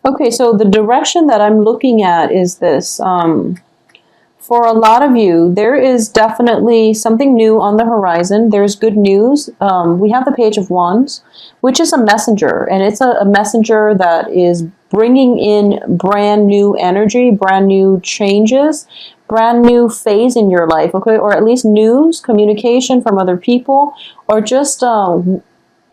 Okay, so the direction that I'm looking at is this. For a lot of you, there is definitely something new on the horizon. There's good news. We have the Page of Wands, which is a messenger, and it's a messenger that is bringing in brand new energy, brand new changes, brand new phase in your life, okay? Or at least news, communication from other people, or just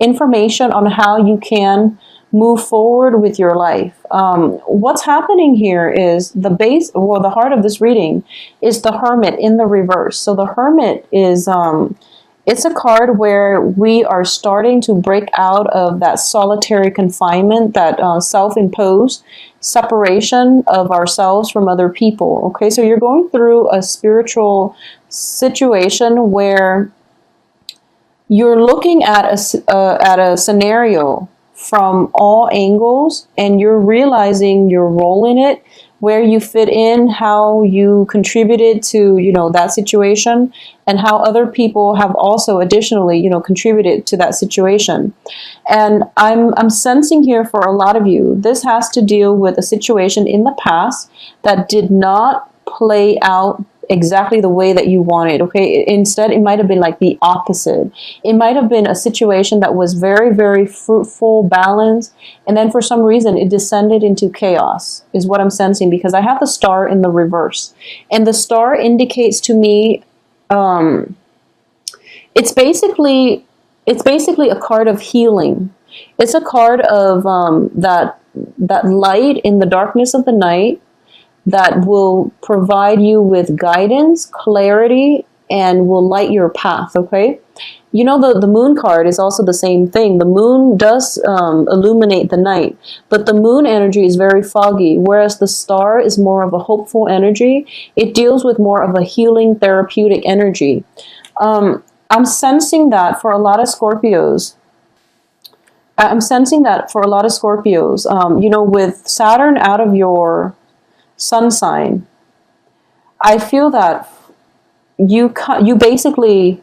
information on how you can move forward with your life. What's happening here is the base, well, the heart of this reading is the Hermit in the reverse. So the Hermit is, it's a card where we are starting to break out of that solitary confinement, that self-imposed separation of ourselves from other people. Okay, so you're going through a spiritual situation where you're looking at a scenario from all angles, and you're realizing your role in it, where you fit in, how you contributed to, that situation, and how other people have also additionally, contributed to that situation. And I'm sensing here for a lot of you, this has to deal with a situation in the past that did not play out exactly the way that you wanted. Okay, instead it might have been like the opposite. It might have been a situation that was very, very fruitful, balanced, and then for some reason it descended into chaos, is what I'm sensing, because I have the Star in the reverse, and the Star indicates to me, it's basically a card of healing. It's a card of that light in the darkness of the night, that will provide you with guidance, clarity, and will light your path, okay? The moon card is also the same thing. The moon does illuminate the night, but the moon energy is very foggy, whereas the star is more of a hopeful energy. It deals with more of a healing, therapeutic energy. I'm sensing that for a lot of Scorpios. With Saturn out of your sun sign, I feel that you basically,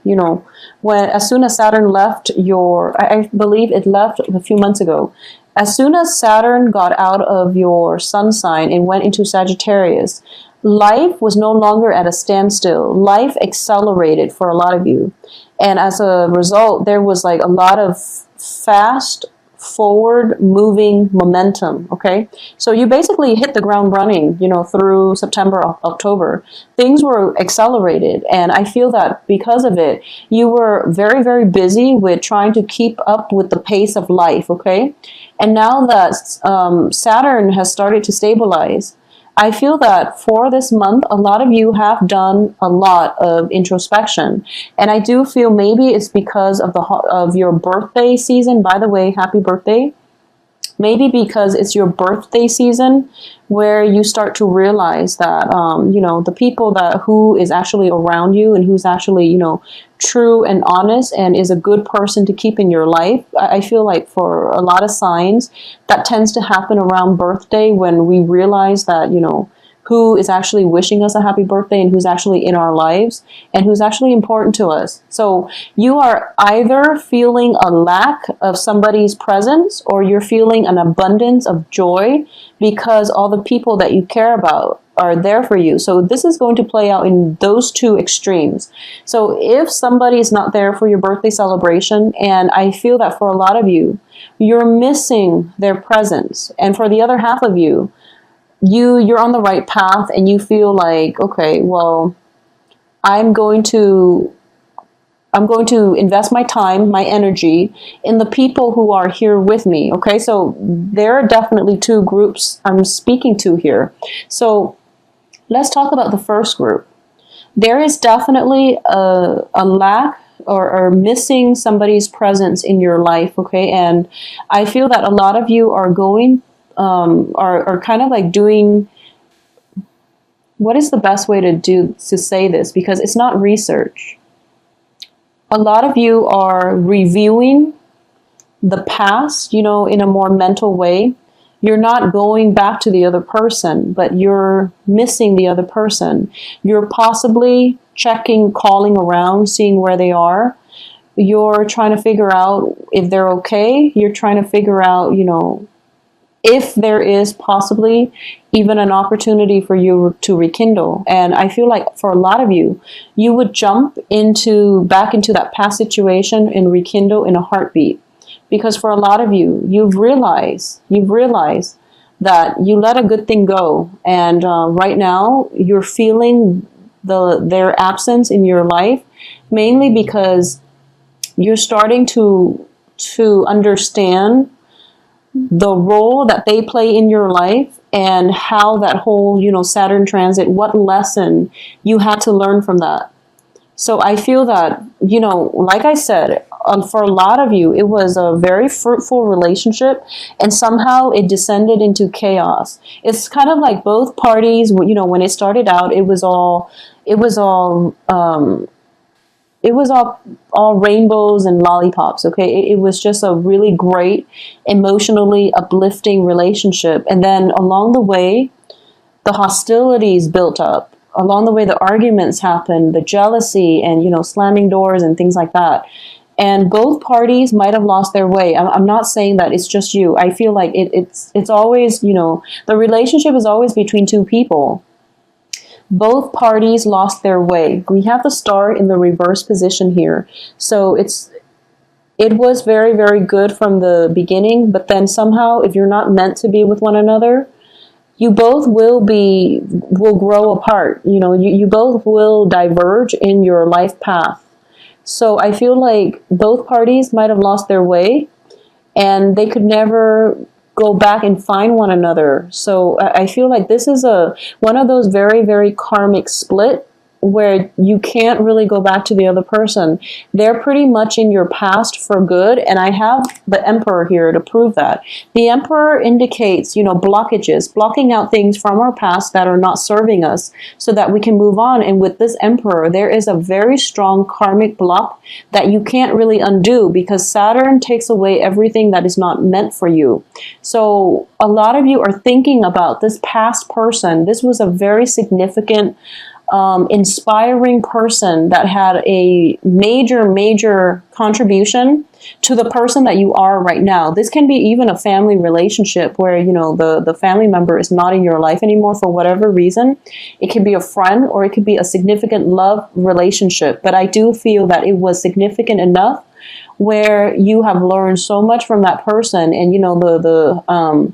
when as soon as Saturn left I believe it left a few months ago. As soon as Saturn got out of your sun sign and went into Sagittarius, life was no longer at a standstill. Life accelerated for a lot of you. And as a result, there was like a lot of fast forward moving momentum. Okay, so you basically hit the ground running, through September, October. Things were accelerated, and I feel that because of it, you were very, very busy with trying to keep up with the pace of life. Okay, and now that Saturn has started to stabilize, I feel that for this month, a lot of you have done a lot of introspection, and I do feel maybe it's because of your birthday season. By the way, happy birthday! Maybe because it's your birthday season, where you start to realize that the people who is actually around you, and who's actually true and honest and is a good person to keep in your life. I feel like for a lot of signs, that tends to happen around birthday, when we realize that who is actually wishing us a happy birthday, and who's actually in our lives, and who's actually important to us. So you are either feeling a lack of somebody's presence, or you're feeling an abundance of joy because all the people that you care about are there for you. So this is going to play out in those two extremes. So if somebody is not there for your birthday celebration, and I feel that for a lot of you, you're missing their presence, and for the other half of you, you're on the right path, and you feel like, okay, well, I'm going to invest my time, my energy in the people who are here with me. Okay, so there are definitely two groups I'm speaking to here. So let's talk about the first group. There is definitely a lack or missing somebody's presence in your life. Okay, and I feel that a lot of you are are kind of like doing, what is the best way to say this, because it's not research. A lot of you are reviewing the past, in a more mental way. You're not going back to the other person, but you're missing the other person. You're possibly calling around, seeing where they are. You're trying to figure out if they're okay. You're trying to figure out, if there is possibly even an opportunity for you to rekindle. And I feel like for a lot of you, you would jump back into that past situation and rekindle in a heartbeat. Because for a lot of you, you've realized that you let a good thing go, and right now you're feeling their absence in your life, mainly because you're starting to understand the role that they play in your life, and how that whole, Saturn transit, what lesson you had to learn from that. So I feel that, like I said, for a lot of you, it was a very fruitful relationship, and somehow it descended into chaos. It's kind of like both parties, when it started out, it was all rainbows and lollipops, okay? It was just a really great, emotionally uplifting relationship. And then along the way, the hostilities built up. Along the way, the arguments happened, the jealousy, and, slamming doors and things like that. And both parties might have lost their way. I'm not saying that it's just you. I feel like it's always, the relationship is always between two people. Both parties lost their way. We have the star in the reverse position here. So it was very, very good from the beginning, but then somehow, if you're not meant to be with one another, you both will grow apart. You both will diverge in your life path. So I feel like both parties might have lost their way, and they could never go back and find one another. So I feel like this is one of those very, very karmic split where you can't really go back to the other person. They're pretty much in your past for good, and I have the Emperor here to prove that. The Emperor indicates, blockages, blocking out things from our past that are not serving us so that we can move on. And with this Emperor, there is a very strong karmic block that you can't really undo, because Saturn takes away everything that is not meant for you. So a lot of you are thinking about this past person. This was a very significant, inspiring person that had a major, major contribution to the person that you are right now. This can be even a family relationship where, the family member is not in your life anymore for whatever reason. It could be a friend, or it could be a significant love relationship. But I do feel that it was significant enough where you have learned so much from that person, and, the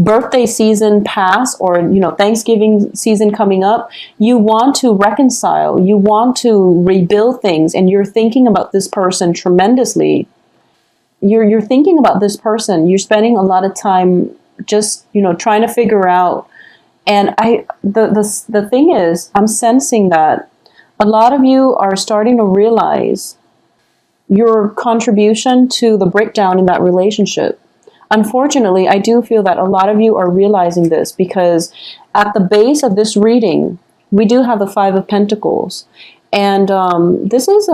birthday season pass, or Thanksgiving season coming up, you want to reconcile, you want to rebuild things, and you're thinking about this person tremendously. You're thinking about this person. You're spending a lot of time just trying to figure out. And the thing is, I'm sensing that a lot of you are starting to realize your contribution to the breakdown in that relationship. Unfortunately, I do feel that a lot of you are realizing this, because at the base of this reading, we do have the Five of Pentacles. And this is,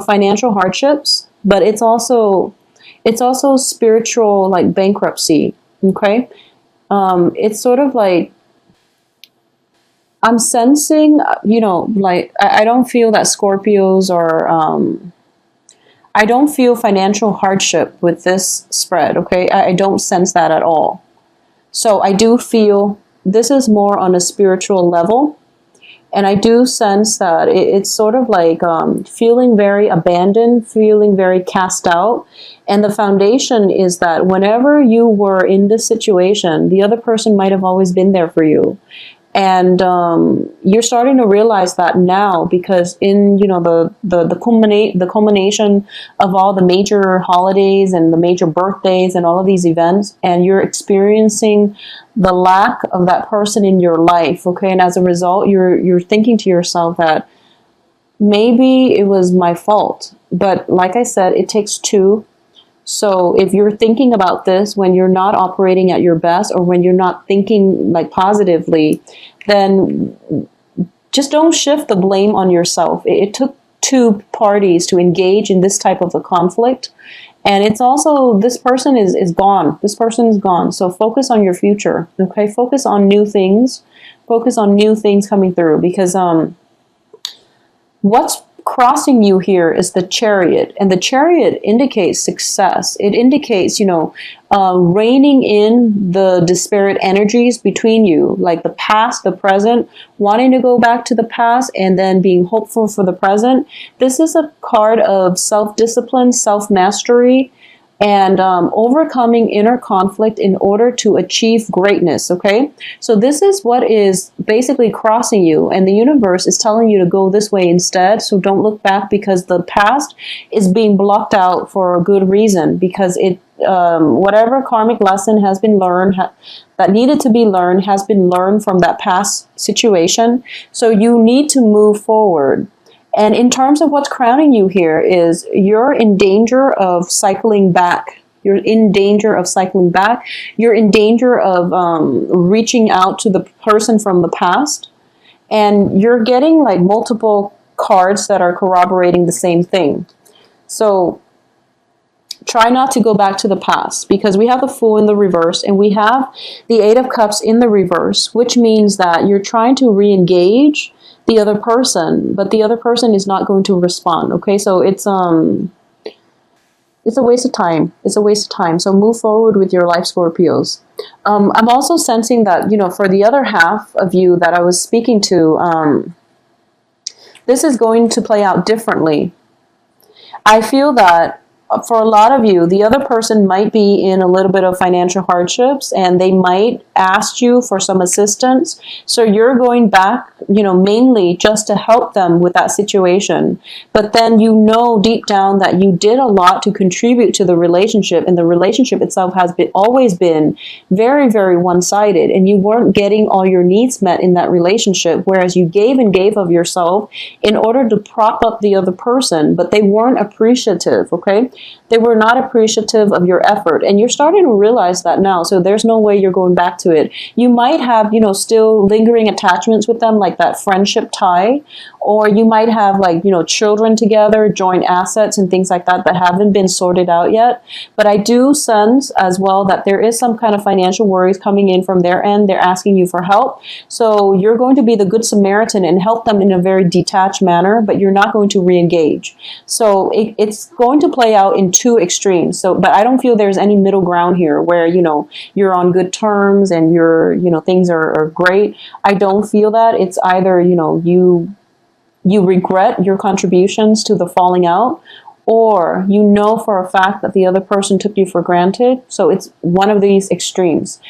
financial hardships, but it's also spiritual, like bankruptcy, okay? It's sort of like, I'm sensing, I don't feel that Scorpios are... I don't feel financial hardship with this spread, okay? I don't sense that at all. So I do feel this is more on a spiritual level. And I do sense that it's sort of like feeling very abandoned, feeling very cast out. And the foundation is that whenever you were in this situation, the other person might have always been there for you. And you're starting to realize that now, because in the culmination of all the major holidays and the major birthdays and all of these events, and you're experiencing the lack of that person in your life, okay? And as a result, you're thinking to yourself that maybe it was my fault. But like I said, it takes two. So if you're thinking about this when you're not operating at your best, or when you're not thinking like positively, then just don't shift the blame on yourself. It took two parties to engage in this type of a conflict. And it's also, this person is gone. This person is gone. So focus on your future, okay? Focus on new things. Focus on new things coming through, because what's crossing you here is the Chariot, and the Chariot indicates success. It indicates, reining in the disparate energies between you, like the past, the present, wanting to go back to the past, and then being hopeful for the present. This is a card of self-discipline, self-mastery, and overcoming inner conflict in order to achieve greatness, okay? So this is what is basically crossing you, and the universe is telling you to go this way instead, so don't look back, because the past is being blocked out for a good reason, because whatever karmic lesson has been learned, that needed to be learned, has been learned from that past situation, so you need to move forward. And in terms of what's crowning you here is you're in danger of cycling back. You're in danger of cycling back. You're in danger of reaching out to the person from the past. And you're getting like multiple cards that are corroborating the same thing. So try not to go back to the past, because we have the Fool in the reverse and we have the Eight of Cups in the reverse, which means that you're trying to re-engage the other person, but the other person is not going to respond. Okay, so it's a waste of time. It's a waste of time. So move forward with your life, Scorpios. I'm also sensing that, for the other half of you that I was speaking to, this is going to play out differently. I feel that for a lot of you, the other person might be in a little bit of financial hardships, and they might ask you for some assistance. So you're going back, mainly just to help them with that situation. But then deep down that you did a lot to contribute to the relationship, and the relationship itself has always been very, very one-sided, and you weren't getting all your needs met in that relationship, whereas you gave and gave of yourself in order to prop up the other person, but they weren't appreciative, okay? They were not appreciative of your effort, and you're starting to realize that now, so there's no way you're going back to it. You might have, still lingering attachments with them, like that friendship tie, or you might have children together, joint assets and things like that haven't been sorted out yet. But I do sense as well that there is some kind of financial worries coming in from their end. They're asking you for help. So you're going to be the good Samaritan and help them in a very detached manner, but you're not going to re-engage. So it's going to play out in two extremes. So, but I don't feel there's any middle ground here where, you're on good terms and things are great. I don't feel that. It's either, you regret your contributions to the falling out, or for a fact that the other person took you for granted. So it's one of these extremes.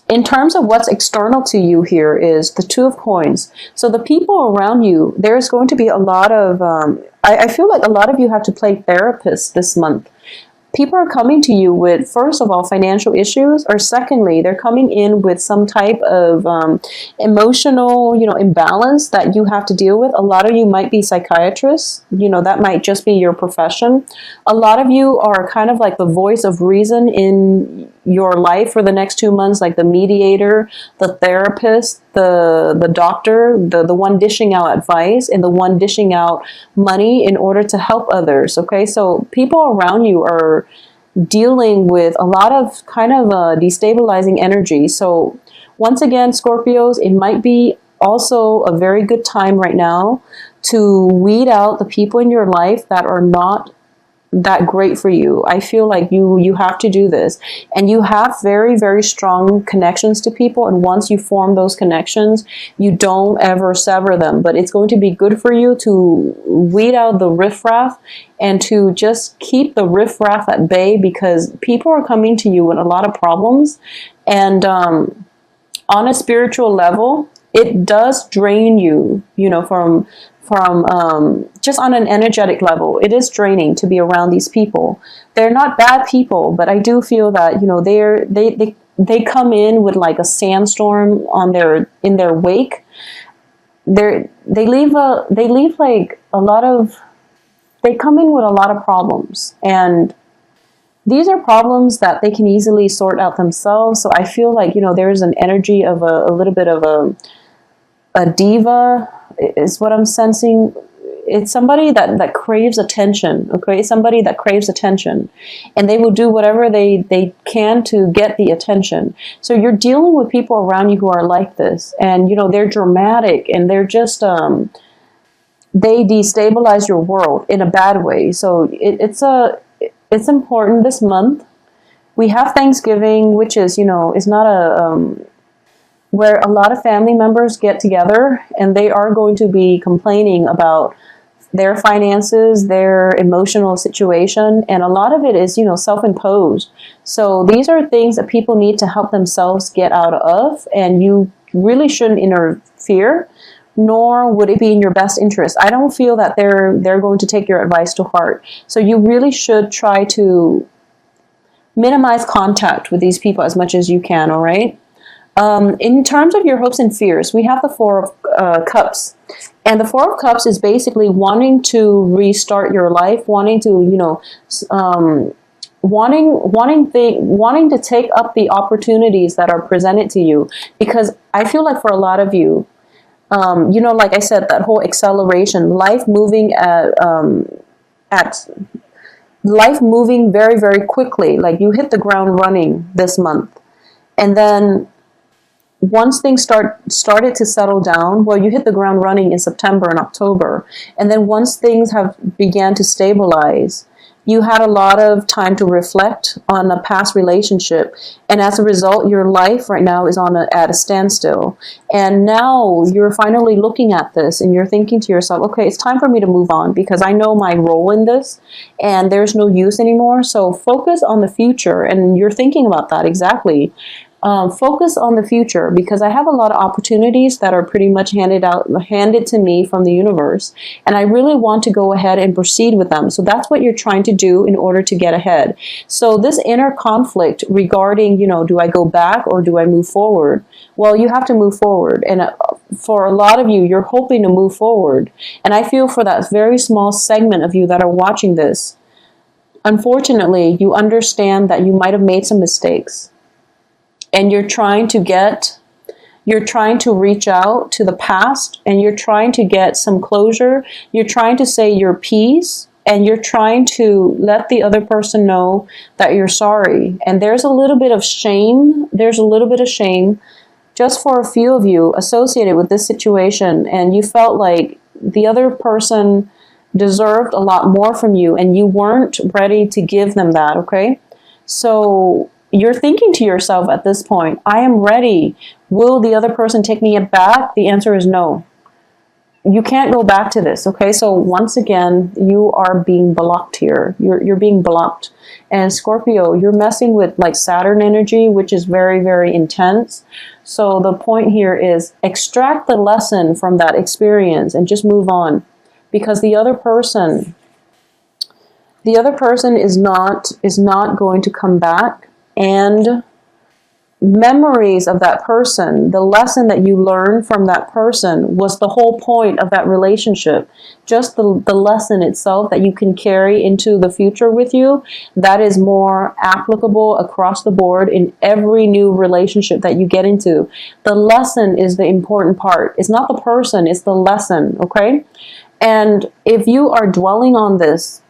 In terms of what's external to you here is the Two of Coins. So the people around you, there's going to be a lot of, I feel like a lot of you have to play therapist this month. People are coming to you with, first of all, financial issues, or secondly, they're coming in with some type of emotional, imbalance that you have to deal with. A lot of you might be psychiatrists, that might just be your profession. A lot of you are kind of like the voice of reason in your life for the next 2 months, like the mediator, the therapist, the doctor, the one dishing out advice, and the one dishing out money in order to help others. Okay, so people around you are dealing with a lot of kind of destabilizing energy. So once again, Scorpios, it might be also a very good time right now to weed out the people in your life that are not that great for you. I feel like you have to do this, and you have very, very strong connections to people, and once you form those connections, you don't ever sever them. But it's going to be good for you to weed out the riffraff and to just keep the riffraff at bay, because people are coming to you with a lot of problems, and on a spiritual level, it does drain you, from just on an energetic level. It is draining to be around these people. They're not bad people, but I do feel that, they come in with like a sandstorm in their wake. They come in with a lot of problems, and these are problems that they can easily sort out themselves. So I feel like, there's an energy of a little bit of a diva is what I'm sensing. It's somebody that craves attention, okay? Somebody that craves attention. And they will do whatever they can to get the attention. So you're dealing with people around you who are like this. And, they're dramatic, and they're just, they destabilize your world in a bad way. So it's important this month. We have Thanksgiving, which is, is not where a lot of family members get together, and they are going to be complaining about their finances, their emotional situation, and a lot of it is, self-imposed. So these are things that people need to help themselves get out of, and you really shouldn't interfere, nor would it be in your best interest. I don't feel that they're going to take your advice to heart. So you really should try to minimize contact with these people as much as you can, all right? In terms of your hopes and fears, we have the Four of Cups. And the Four of Cups is basically wanting to restart your life, wanting to, wanting to take up the opportunities that are presented to you. Because I feel like for a lot of you, like I said, that whole acceleration, life moving life moving very, very quickly. Like you hit the ground running this month. And then once things started to settle down, well, you hit the ground running in September and October. And then once things have began to stabilize, you had a lot of time to reflect on a past relationship. And as a result, your life right now is at a standstill. And now you're finally looking at this and you're thinking to yourself, okay, it's time for me to move on because I know my role in this and there's no use anymore. So focus on the future. And you're thinking about that exactly. Focus on the future because I have a lot of opportunities that are pretty much handed to me from the universe. And I really want to go ahead and proceed with them. So that's what you're trying to do in order to get ahead. So this inner conflict regarding, do I go back or do I move forward? Well, you have to move forward. And for a lot of you, you're hoping to move forward. And I feel for that very small segment of you that are watching this, unfortunately, you understand that you might have made some mistakes. And you're trying to reach out to the past and you're trying to get some closure. You're trying to say your piece and you're trying to let the other person know that you're sorry. And there's a little bit of shame. Just for a few of you associated with this situation. And you felt like the other person deserved a lot more from you and you weren't ready to give them that, okay? So you're thinking to yourself at this point, I am ready. Will the other person take me back? The answer is no. You can't go back to this, okay? So once again, you are being blocked here. You're being blocked. And Scorpio, you're messing with like Saturn energy, which is very, very intense. So the point here is extract the lesson from that experience and just move on. Because the other person is not going to come back. And memories of that person, the lesson that you learned from that person was the whole point of that relationship. Just the lesson itself that you can carry into the future with you, that is more applicable across the board in every new relationship that you get into. The lesson is the important part. It's not the person, it's the lesson, okay? And if you are dwelling on this,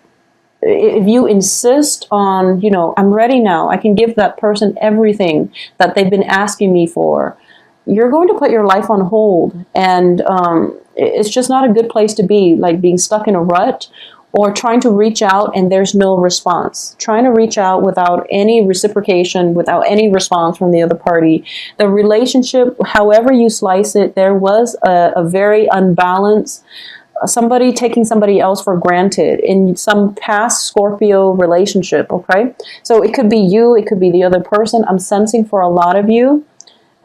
if you insist on, I'm ready now, I can give that person everything that they've been asking me for, you're going to put your life on hold. And it's just not a good place to be, like being stuck in a rut or trying to reach out and there's no response. Trying to reach out without any reciprocation, without any response from the other party. The relationship, however you slice it, there was a very unbalanced somebody taking somebody else for granted in some past Scorpio relationship, okay? So it could be you, it could be the other person. I'm sensing for a lot of you,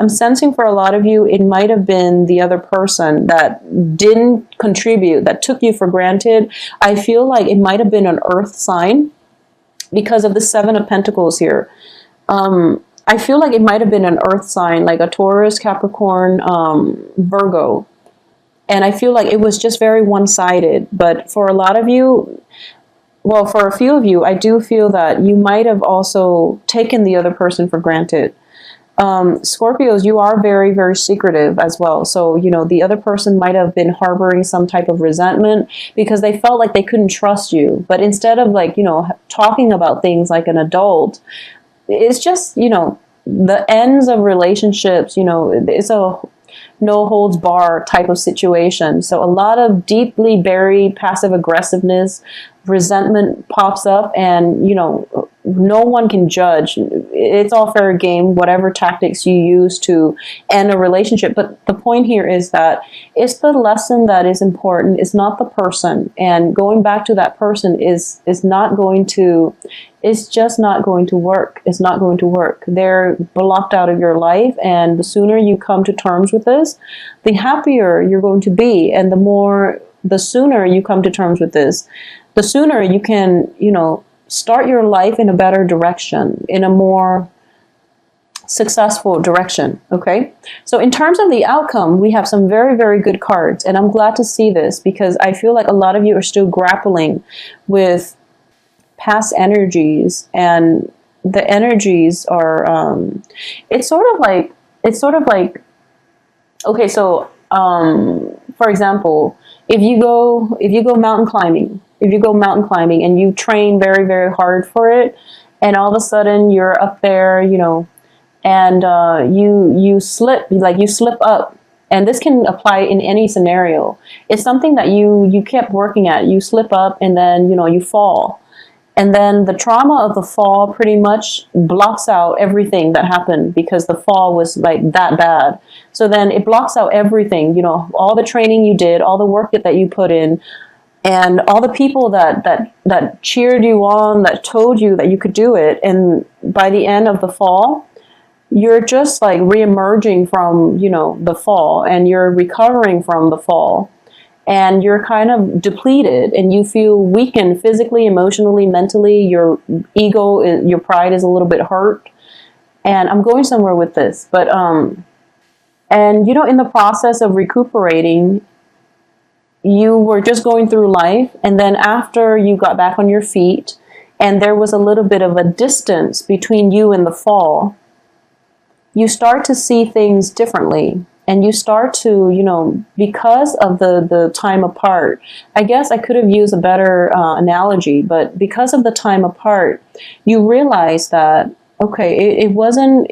it might have been the other person that didn't contribute, that took you for granted. I feel like it might have been an earth sign because of the Seven of Pentacles here. I feel like it might have been an earth sign, like a Taurus, Capricorn, Virgo. And I feel like it was just very one-sided. But for a lot of you, well, for a few of you, I do feel that you might have also taken the other person for granted. Scorpios, you are very, very secretive as well. So, the other person might have been harboring some type of resentment because they felt like they couldn't trust you. But instead of talking about things like an adult, it's just, the ends of relationships, no holds bar type of situation. So a lot of deeply buried passive aggressiveness, resentment pops up, and no one can judge. It's all fair game, whatever tactics you use to end a relationship. But the point here is that it's the lesson that is important. It's not the person. And going back to that person is not going to, it's just not going to work. It's not going to work. They're blocked out of your life. And the sooner you come to terms with this, the happier you're going to be. And the sooner you come to terms with this, the sooner you can, start your life in a better direction, in a more successful direction. Okay. So in terms of the outcome, we have some very, very good cards. And I'm glad to see this because I feel like a lot of you are still grappling with past energies, and the energies are, it's sort of like, okay. So, for example, if you go mountain climbing, and you train very, very hard for it, and all of a sudden you're up there, and you slip up, and this can apply in any scenario. It's something that you kept working at. You slip up, and then you fall, and then the trauma of the fall pretty much blocks out everything that happened because the fall was like that bad. So then it blocks out everything, all the training you did, all the work that you put in, and all the people that cheered you on, that told you that you could do it. And by the end of the fall, you're just like reemerging from, the fall, and you're recovering from the fall, and you're kind of depleted, and you feel weakened physically, emotionally, mentally. Your ego, your pride is a little bit hurt. And I'm going somewhere with this, but, and in the process of recuperating, you were just going through life, and then after you got back on your feet, and there was a little bit of a distance between you and the fall, you start to see things differently, and you start to, because of the time apart, I guess I could have used a better analogy, but because of the time apart, you realize that, okay, it wasn't,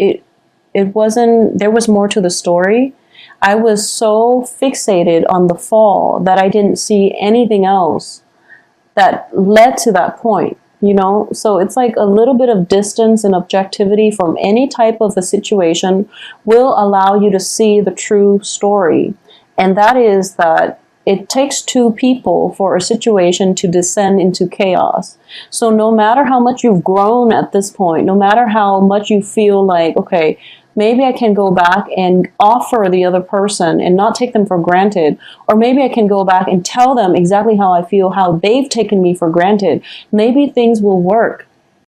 there was more to the story. I was so fixated on the fall that I didn't see anything else that led to that point, So it's like a little bit of distance and objectivity from any type of a situation will allow you to see the true story. And that is that it takes two people for a situation to descend into chaos. So no matter how much you've grown at this point, no matter how much you feel like, okay, maybe I can go back and offer the other person and not take them for granted. Or maybe I can go back and tell them exactly how I feel, how they've taken me for granted. Maybe things will work.